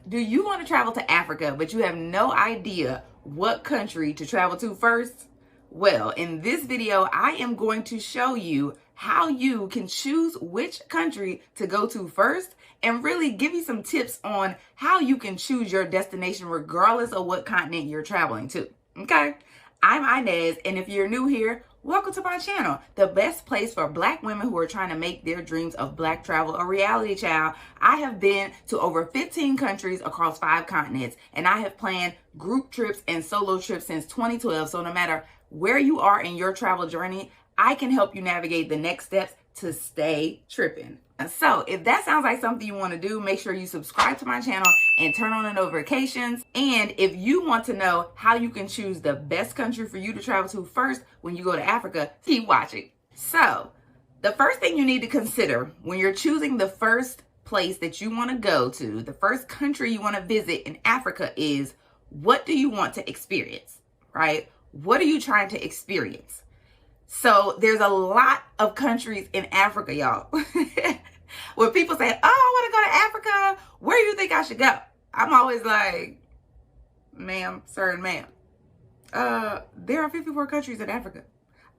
Do you want to travel to Africa, but you have no idea what country to travel to first? Well, in this video, I am going to show you how you can choose which country to go to first and really give you some tips on how you can choose your destination regardless of what continent you're traveling to. Okay? I'm Inez, and if you're new here, welcome to my channel, the best place for Black women who are trying to make their dreams of Black travel a reality, child. I have been to over 15 countries across 5 continents, and I have planned group trips and solo trips since 2012. So no matter where you are in your travel journey, I can help you navigate the next steps to stay tripping. So if that sounds like something you want to do, make sure you subscribe to my channel and turn on the notifications. And if you want to know how you can choose the best country for you to travel to first when you go to Africa, keep watching. So the first thing you need to consider when you're choosing the first place that you want to go to, the first country you want to visit in Africa, is what do you want to experience, right? What are you trying to experience? So there's a lot of countries in Africa, y'all. When people say, oh, I want to go to Africa, where do you think I should go? I'm always like, ma'am, sir, and ma'am, there are 54 countries in Africa.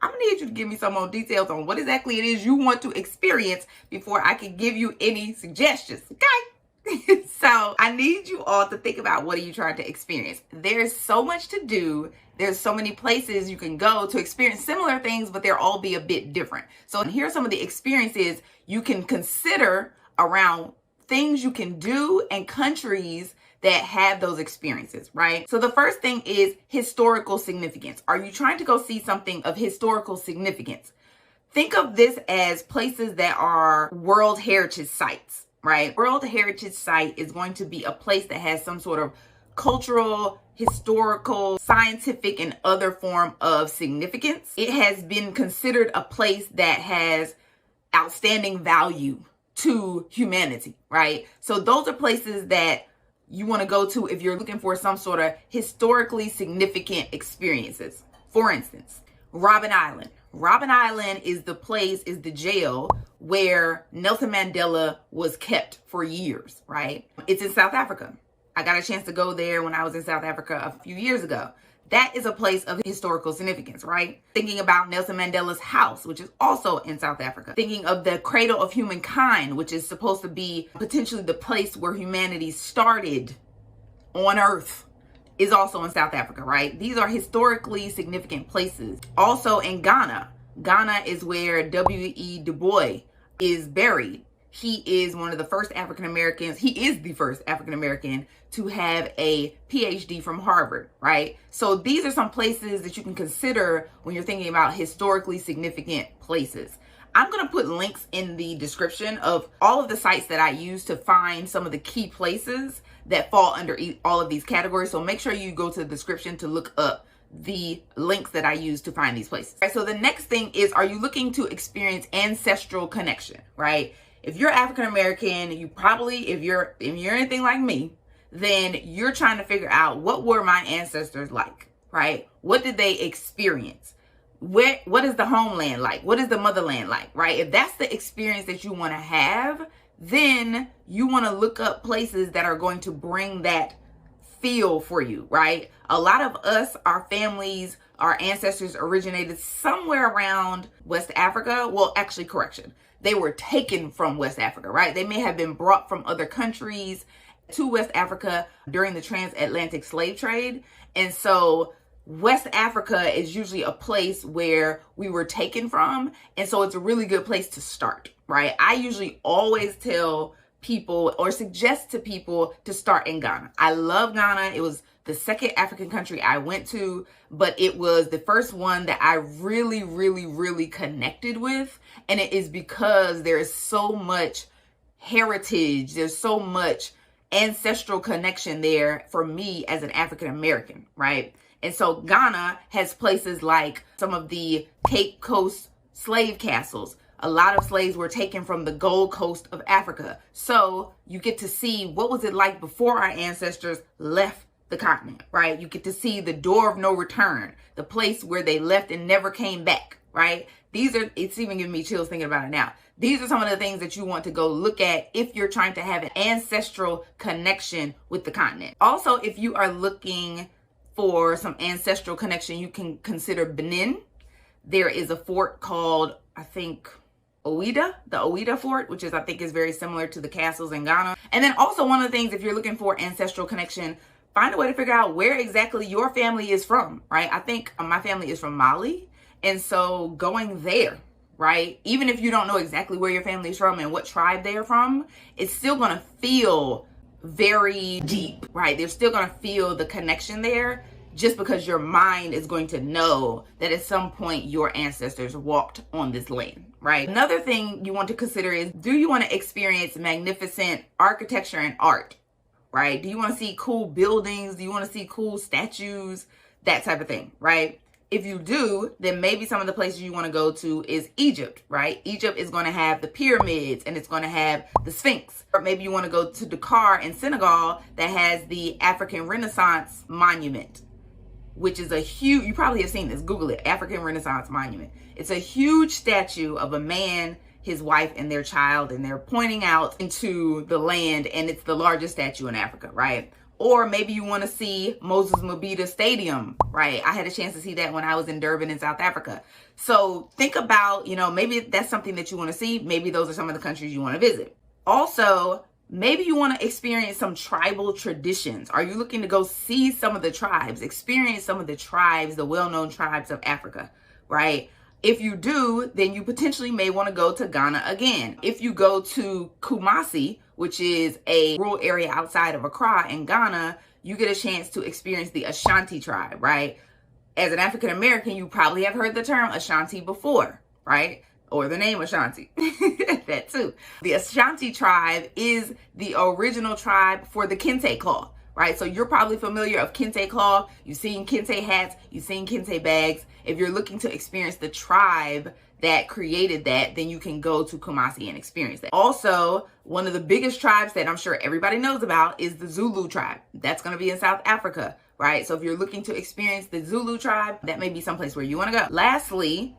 I'm gonna need you to give me some more details on what exactly it is you want to experience before I can give you any suggestions, okay? So I need you all to think about, what are you trying to experience? There's so much to do. There's so many places you can go to experience similar things, but they'll all be a bit different. So here's some of the experiences you can consider around things you can do and countries that have those experiences, right? So the first thing is historical significance. Are you trying to go see something of historical significance? Think of this as places that are World Heritage Sites, right? World Heritage Site is going to be a place that has some sort of cultural, historical, scientific, and other form of significance. It has been considered a place that has outstanding value to humanity, right? So those are places that you want to go to if you're looking for some sort of historically significant experiences. For instance, Robben Island. Robben Island is the place, is the jail where Nelson Mandela was kept for years, right? It's in South Africa. I got a chance to go there when I was in South Africa a few years ago. That is a place of historical significance, right? Thinking about Nelson Mandela's house, which is also in South Africa. Thinking of the Cradle of Humankind, which is supposed to be potentially the place where humanity started on Earth, is also in South Africa, right? These are historically significant places. Also in Ghana. Ghana is where W.E. Du Bois is buried. He is one of the first African Americans. He is the first African American to have a PhD from Harvard, right? So these are some places that you can consider when you're thinking about historically significant places. I'm going to put links in the description of all of the sites that I use to find some of the key places that fall under all of these categories. So make sure you go to the description to look up the links that I use to find these places. Right, so the next thing is, are you looking to experience ancestral connection, right? If you're African American, you probably, if you're anything like me, then you're trying to figure out, what were my ancestors like, right? What did they experience? What is the homeland like? What is the motherland like, right? If that's the experience that you want to have, then you want to look up places that are going to bring that feel for you, right? A lot of us, our families, our ancestors originated somewhere around West Africa. Well, actually, correction. They were taken from West Africa, right? They may have been brought from other countries to West Africa during the transatlantic slave trade. And so West Africa is usually a place where we were taken from. And so it's a really good place to start, right? I usually always tell people or suggest to people to start in Ghana. I love Ghana. It was the second African country I went to, but it was the first one that I really, really, really connected with. And it is because there is so much heritage. There's so much ancestral connection there for me as an African American, right? And so Ghana has places like some of the Cape Coast slave castles. A lot of slaves were taken from the Gold Coast of Africa. So you get to see, what was it like before our ancestors left the continent, right? You get to see the door of no return, the place where they left and never came back, right? It's even giving me chills thinking about it now. These are some of the things that you want to go look at if you're trying to have an ancestral connection with the continent. Also, if you are looking for some ancestral connection, you can consider Benin. There is a fort called, I think, the Oida Fort, which I think is very similar to the castles in Ghana. And then also one of the things, if you're looking for ancestral connection, find a way to figure out where exactly your family is from, right? I think my family is from Mali. And so going there, right? Even if you don't know exactly where your family is from and what tribe they are from, it's still going to feel very deep, right? They're still going to feel the connection there, just because your mind is going to know that at some point your ancestors walked on this land, right? Another thing you want to consider is, do you want to experience magnificent architecture and art, right? Do you want to see cool buildings? Do you want to see cool statues? That type of thing, right? If you do, then maybe some of the places you want to go to is Egypt, right? Egypt is going to have the pyramids and it's going to have the Sphinx. Or maybe you want to go to Dakar in Senegal that has the African Renaissance Monument, which is a huge, you probably have seen this, Google it, African Renaissance Monument. It's a huge statue of a man, his wife, and their child, and they're pointing out into the land, and it's the largest statue in Africa, right? Or maybe you want to see Moses Mabhida Stadium, right? I had a chance to see that when I was in Durban in South Africa. So think about, maybe that's something that you want to see. Maybe those are some of the countries you want to visit. Also, maybe you want to experience some tribal traditions. Are you looking to go see some of the tribes, experience some of the tribes, the well-known tribes of Africa, right? If you do, then you potentially may want to go to Ghana again. If you go to Kumasi, which is a rural area outside of Accra in Ghana, you get a chance to experience the Ashanti tribe, right? As an African American, you probably have heard the term Ashanti before, right? Or the name Ashanti, that too. The Ashanti tribe is the original tribe for the kente cloth, right? So you're probably familiar of kente cloth. You've seen kente hats, you've seen kente bags. If you're looking to experience the tribe that created that, then you can go to Kumasi and experience that. Also, one of the biggest tribes that I'm sure everybody knows about is the Zulu tribe. That's going to be in South Africa, right? So if you're looking to experience the Zulu tribe, that may be someplace where you want to go. Lastly,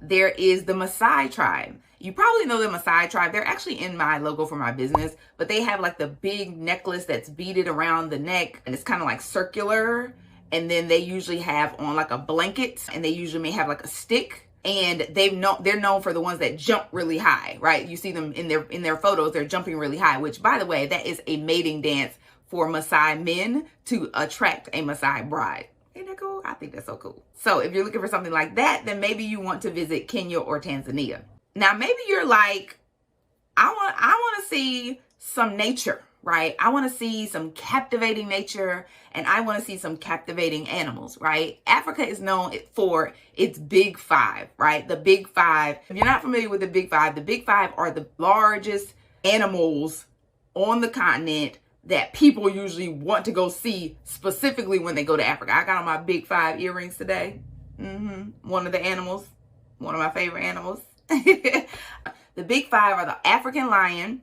there is the Maasai tribe. You probably know the Maasai tribe. They're actually in my logo for my business, but they have like the big necklace that's beaded around the neck, and it's kind of like circular. And then they usually have on like a blanket, and they usually may have like a stick. And they're known for the ones that jump really high, right? You see them in their photos, they're jumping really high, which, by the way, that is a mating dance for Maasai men to attract a Maasai bride. Ain't that cool? I think that's so cool. So if you're looking for something like that, then maybe you want to visit Kenya or Tanzania. Now, maybe you're like, I want to see some nature, right? I want to see some captivating nature, and I want to see some captivating animals, right? Africa is known for its big five, right? The big five. If you're not familiar with the big five are the largest animals on the continent that people usually want to go see, specifically when they go to Africa. I got on my big five earrings today. One of the animals, one of my favorite animals. The big five are the African lion,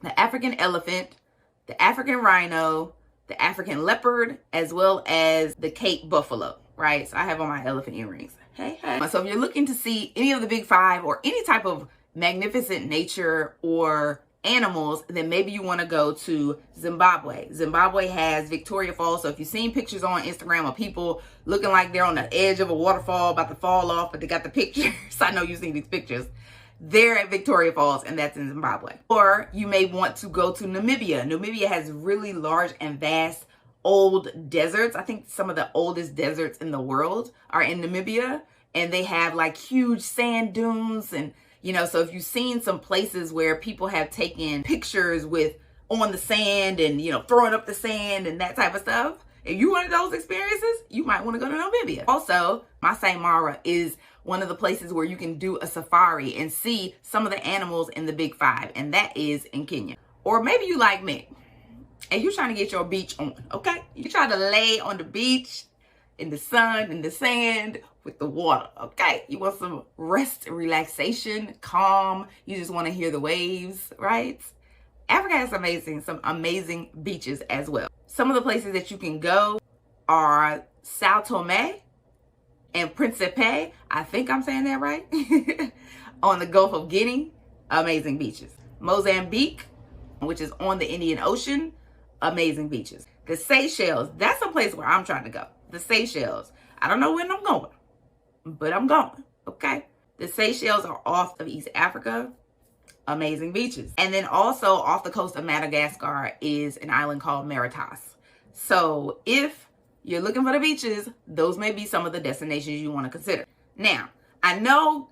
the African elephant, the African rhino, the African leopard, as well as the Cape buffalo, right? So I have on my elephant earrings. Hey. So if you're looking to see any of the big five or any type of magnificent nature or animals, then maybe you want to go to Zimbabwe. Zimbabwe has Victoria Falls. So if you've seen pictures on Instagram of people looking like they're on the edge of a waterfall about to fall off, but they got the pictures. I know you've seen these pictures. They're at Victoria Falls, and that's in Zimbabwe. Or you may want to go to Namibia. Namibia has really large and vast old deserts. I think some of the oldest deserts in the world are in Namibia, and they have like huge sand dunes. And so if you've seen some places where people have taken pictures with on the sand and throwing up the sand and that type of stuff, if you wanted those experiences, you might want to go to Namibia. Also, Masai Mara is one of the places where you can do a safari and see some of the animals in the big five, and that is in Kenya. Or maybe you like me and you're trying to get your beach on, okay? You try to lay on the beach in the sun, in the sand, with the water, okay? You want some rest, relaxation, calm. You just want to hear the waves, right? Africa has some amazing beaches as well. Some of the places that you can go are Sao Tome and Principe, I think I'm saying that right, on the Gulf of Guinea, amazing beaches. Mozambique, which is on the Indian Ocean, amazing beaches. The Seychelles, that's a place where I'm trying to go. The Seychelles, I don't know when I'm going, but I'm going, okay? The Seychelles are off of East Africa, amazing beaches. And then also off the coast of Madagascar is an island called Maritas. So if you're looking for the beaches, those may be some of the destinations you want to consider. Now, I know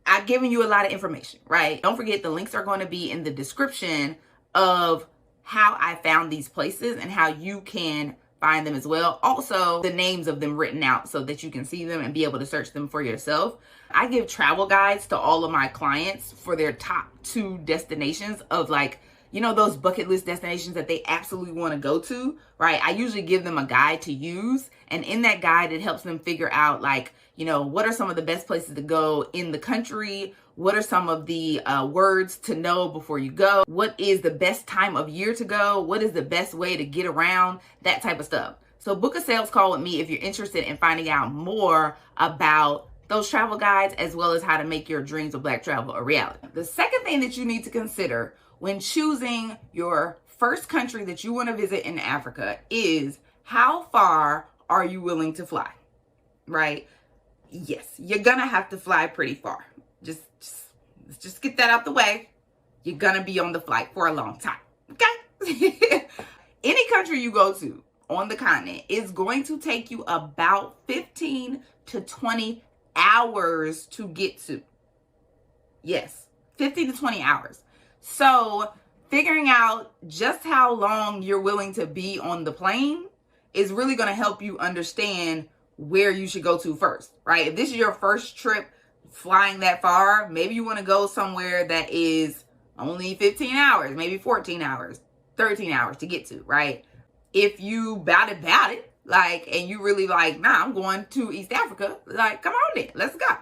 I've given you a lot of information, right? Don't forget the links are going to be in the description of how I found these places and how you can find them as well. Also, the names of them written out so that you can see them and be able to search them for yourself. I give travel guides to all of my clients for their top 2 destinations of, like, you know, those bucket list destinations that they absolutely want to go to, right? I usually give them a guide to use. And in that guide, it helps them figure out, like, you know, what are some of the best places to go in the country? What are some of the words to know before you go? What is the best time of year to go? What is the best way to get around? That type of stuff. So book a sales call with me if you're interested in finding out more about those travel guides, as well as how to make your dreams of Black travel a reality. The second thing that you need to consider when choosing your first country that you want to visit in Africa is how far are you willing to fly, right? Yes, you're gonna have to fly pretty far. Let's just get that out the way. You're gonna be on the flight for a long time, okay? Any country you go to on the continent is going to take you about 15 to 20 hours to get to. Yes, 15 to 20 hours. So figuring out just how long you're willing to be on the plane is really going to help you understand where you should go to first, right? If this is your first trip flying that far, maybe you want to go somewhere that is only 15 hours, maybe 14 hours, 13 hours to get to, right? If you bout it, like, and you really like, nah, I'm going to East Africa, like, come on then, let's go.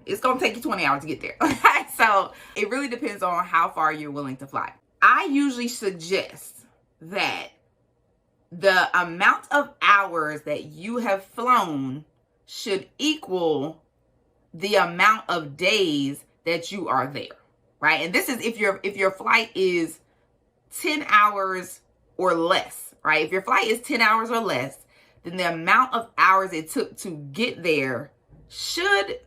It's going to take you 20 hours to get there. So it really depends on how far you're willing to fly. I usually suggest that the amount of hours that you have flown should equal the amount of days that you are there, right? And this is if your flight is 10 hours or less, right? If your flight is 10 hours or less, then the amount of hours it took to get there should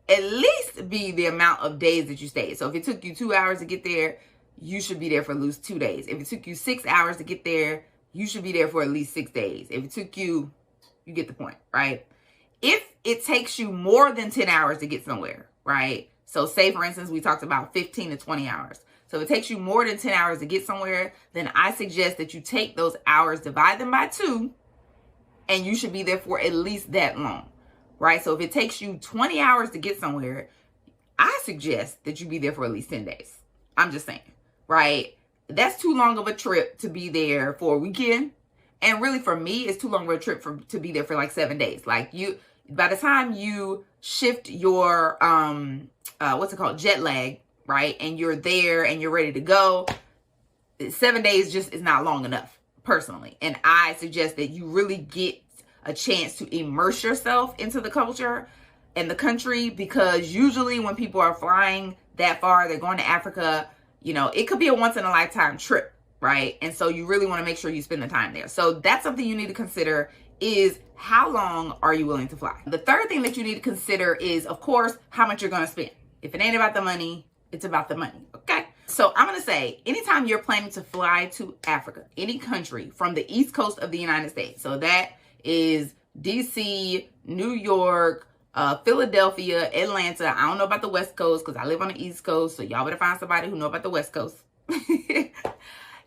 at least be the amount of days that you stayed. So if it took you 2 hours to get there, you should be there for at least 2 days. If it took you 6 hours to get there, you should be there for at least 6 days. If it took you get the point, right? If it takes you more than 10 hours to get somewhere, right? So say, for instance, we talked about 15 to 20 hours. So if it takes you more than 10 hours to get somewhere, then I suggest that you take those hours, divide them by 2, and you should be there for at least that long, right? So if it takes you 20 hours to get somewhere, I suggest that you be there for at least 10 days. I'm just saying, right? That's too long of a trip to be there for a weekend. And really for me, it's too long of a trip to be there for like 7 days. Like by the time you shift your, jet lag, right? And you're there and you're ready to go, 7 days just is not long enough, personally. And I suggest that you really get a chance to immerse yourself into the culture and the country, because usually when people are flying that far, they're going to Africa, you know, it could be a once in a lifetime trip, right? And so you really want to make sure you spend the time there. So that's something you need to consider, is how long are you willing to fly? The third thing that you need to consider is, of course, how much you're going to spend. If it ain't about the money, it's about the money, okay? So I'm going to say, anytime you're planning to fly to Africa, any country from the East Coast of the United States, so that is DC, New York, Philadelphia, Atlanta. I don't know about the West Coast because I live on the East Coast, so y'all better find somebody who know about the West Coast.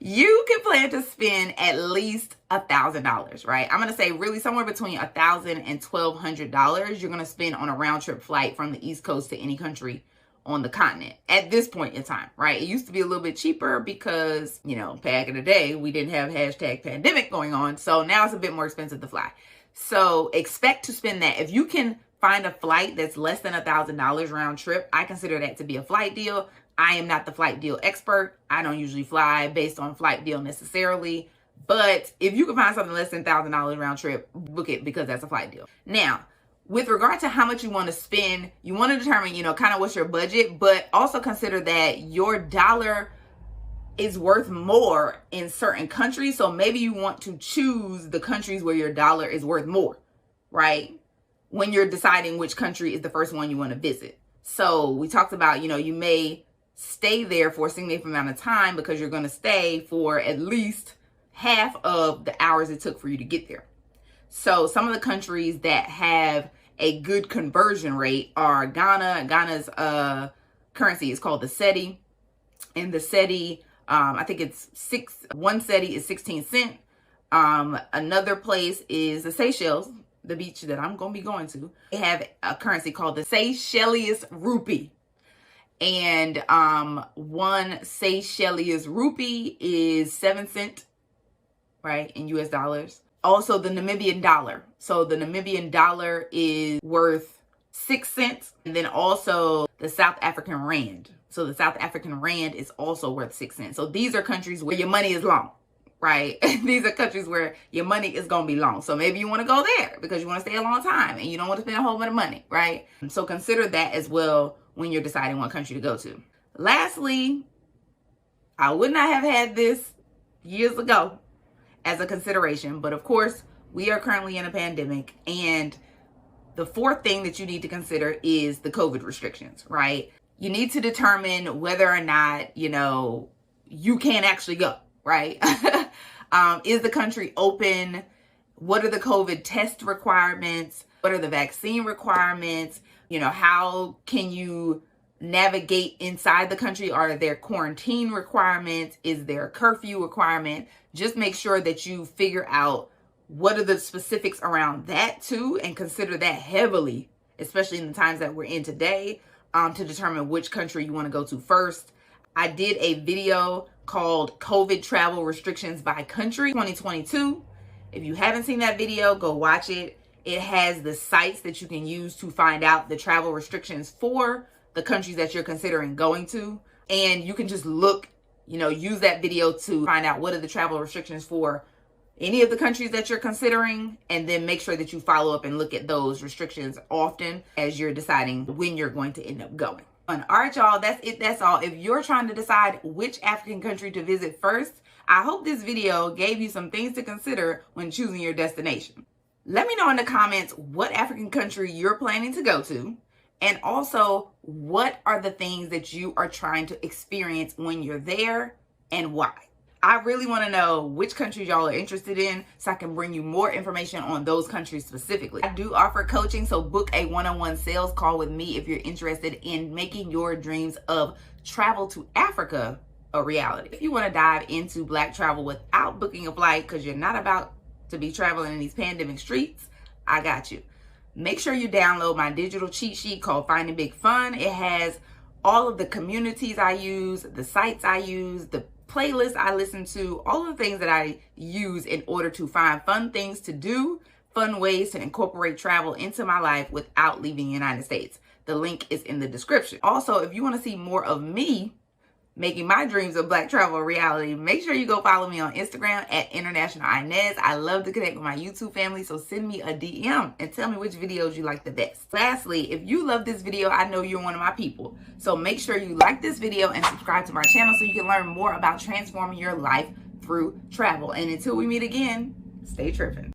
You can plan to spend at least $1,000, right? I'm going to say really somewhere between $1,000 and $1,200 you're going to spend on a round trip flight from the East Coast to any country on the continent at this point in time, right? It used to be a little bit cheaper because, you know, back in the day, we didn't have #pandemic going on. So now it's a bit more expensive to fly. So expect to spend that. If you can find a flight that's less than $1,000 round trip, I consider that to be a flight deal. I am not the flight deal expert. I don't usually fly based on flight deal necessarily. But if you can find something less than $1,000 round trip, book it, because that's a flight deal. Now, with regard to how much you want to spend, you want to determine, kind of what's your budget, but also consider that your dollar is worth more in certain countries. So maybe you want to choose the countries where your dollar is worth more, right? When you're deciding which country is the first one you want to visit. So we talked about, you may stay there for a significant amount of time because you're going to stay for at least half of the hours it took for you to get there. So some of the countries that have a good conversion rate are Ghana. Ghana's currency is called the cedi. And the cedi, I think one cedi is 16 cents. Another place is the Seychelles, the beach that I'm going to be going to. They have a currency called the Seychelles rupee. And one Seychelles rupee is 7 cents, right, in US dollars. Also, the Namibian dollar. So the Namibian dollar is worth 6 cents. And then also the South African rand. So the South African rand is also worth 6 cents. So these are countries where your money is long, right? These are countries where your money is going to be long. So maybe you want to go there because you want to stay a long time and you don't want to spend a whole bunch of money, right? So consider that as well when you're deciding what country to go to. Lastly, I would not have had this years ago as a consideration, but of course we are currently in a pandemic, and the fourth thing that you need to consider is the COVID restrictions, right? You need to determine whether or not, you can actually go, right? Is the country open? What are the COVID test requirements? What are the vaccine requirements? How can you navigate inside the country? Are there quarantine requirements? Is there a curfew requirement? Just make sure that you figure out what are the specifics around that too, and consider that heavily, especially in the times that we're in today, to determine which country you want to go to first. I did a video called COVID Travel Restrictions by Country 2022. If you haven't seen that video, go watch it. It has the sites that you can use to find out the travel restrictions for the countries that you're considering going to. And you can just look, use that video to find out what are the travel restrictions for any of the countries that you're considering, and then make sure that you follow up and look at those restrictions often as you're deciding when you're going to end up going. All right, y'all, that's it. That's all. If you're trying to decide which African country to visit first, I hope this video gave you some things to consider when choosing your destination. Let me know in the comments what African country you're planning to go to, and also what are the things that you are trying to experience when you're there and why. I really want to know which countries y'all are interested in so I can bring you more information on those countries specifically. I do offer coaching, so book a one-on-one sales call with me if you're interested in making your dreams of travel to Africa a reality. If you want to dive into Black travel without booking a flight because you're not about to be traveling in these pandemic streets, I got you. Make sure you download my digital cheat sheet called Finding Big Fun. It has all of the communities I use, the sites I use, the playlists I listen to, all the things that I use in order to find fun things to do, fun ways to incorporate travel into my life without leaving the United States. The link is in the description. Also, if you want to see more of me making my dreams of Black travel a reality, make sure you go follow me on Instagram at International Inez. I love to connect with my YouTube family, so send me a DM and tell me which videos you like the best. Lastly, if you love this video, I know you're one of my people. So make sure you like this video and subscribe to my channel so you can learn more about transforming your life through travel. And until we meet again, stay tripping.